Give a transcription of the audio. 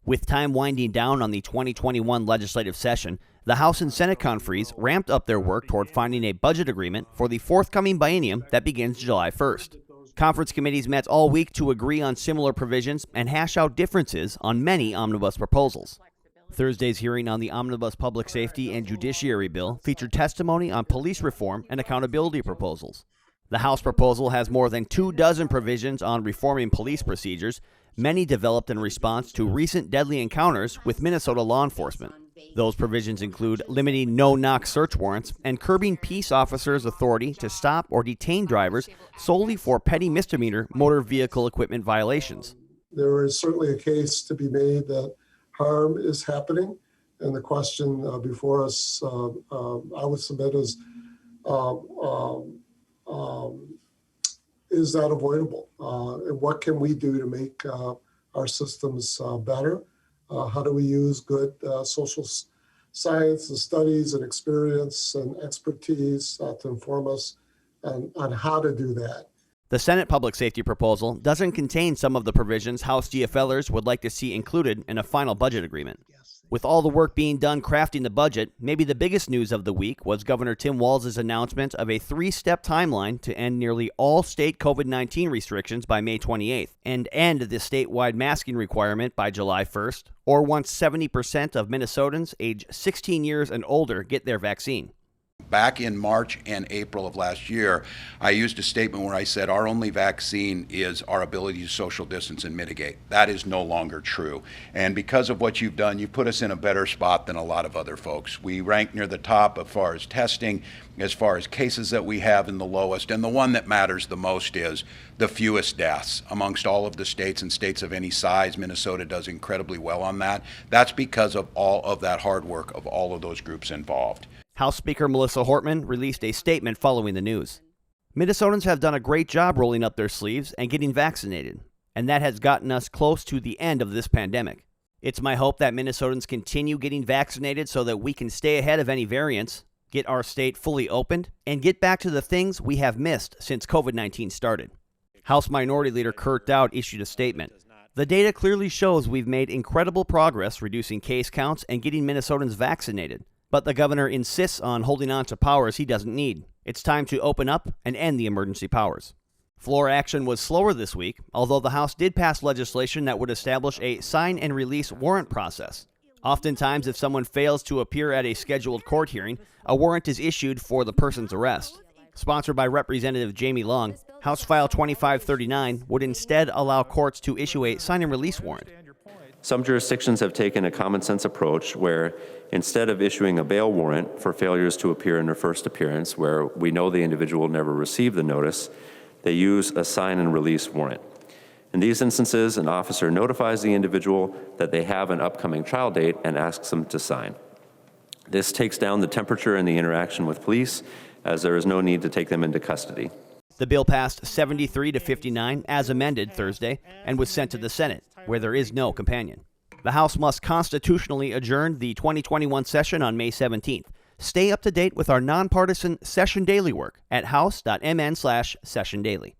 With time winding down on the 2021 legislative session, the House and Senate conferees ramped up their work toward finding a budget agreement for the forthcoming biennium that begins July 1st. Conference committees met all week to agree on similar provisions and hash out differences on many omnibus proposals. Thursday's hearing on the Omnibus Public Safety and Judiciary Bill featured testimony on police reform and accountability proposals. The House proposal has more than 24 provisions on reforming police procedures, many developed in response to recent deadly encounters with Minnesota law enforcement. Those provisions include limiting no-knock search warrants and curbing peace officers' authority to stop or detain drivers solely for petty misdemeanor motor vehicle equipment violations. There is certainly a case to be made that harm is happening, and the question before us, I would submit is that avoidable? And what can we do to make our systems better? How do we use good social science and studies and experience and expertise to inform us on how to do that? The Senate Public Safety proposal doesn't contain some of the provisions House GFLers would like to see included in a final budget agreement. With all the work being done crafting the budget, maybe the biggest news of the week was Governor Tim Walz's announcement of a 3-step timeline to end nearly all state COVID-19 restrictions by May 28th and end the statewide masking requirement by July 1st, or once 70% of Minnesotans age 16 years and older get their vaccine. Back in March and April of last year, I used a statement where I said our only vaccine is our ability to social distance and mitigate. That is no longer true. And because of what you've done, you've put us in a better spot than a lot of other folks. We rank near the top as far as testing, as far as cases that we have in the lowest. And the one that matters the most is the fewest deaths amongst all of the states and states of any size. Minnesota does incredibly well on that. That's because of all of that hard work of all of those groups involved. House Speaker Melissa Hortman released a statement following the news. Minnesotans have done a great job rolling up their sleeves and getting vaccinated, and that has gotten us close to the end of this pandemic. It's my hope that Minnesotans continue getting vaccinated so that we can stay ahead of any variants, get our state fully opened, and get back to the things we have missed since COVID-19 started. House Minority Leader Kurt Dowd issued a statement. The data clearly shows we've made incredible progress reducing case counts and getting Minnesotans vaccinated. But the governor insists on holding on to powers he doesn't need. It's time to open up and end the emergency powers. Floor action was slower this week, although the House did pass legislation that would establish a sign and release warrant process. Oftentimes, if someone fails to appear at a scheduled court hearing, a warrant is issued for the person's arrest. Sponsored by Representative Jamie Long, House File 2539 would instead allow courts to issue a sign and release warrant. Some jurisdictions have taken a common sense approach where instead of issuing a bail warrant for failures to appear in their first appearance, where we know the individual never received the notice, they use a sign and release warrant. In these instances, an officer notifies the individual that they have an upcoming trial date and asks them to sign. This takes down the temperature in the interaction with police, as there is no need to take them into custody. The bill passed 73 to 59 as amended Thursday and was sent to the Senate, where there is no companion. The House must constitutionally adjourn the 2021 session on May 17th. Stay up to date with our nonpartisan Session Daily work at house.mn/sessiondaily.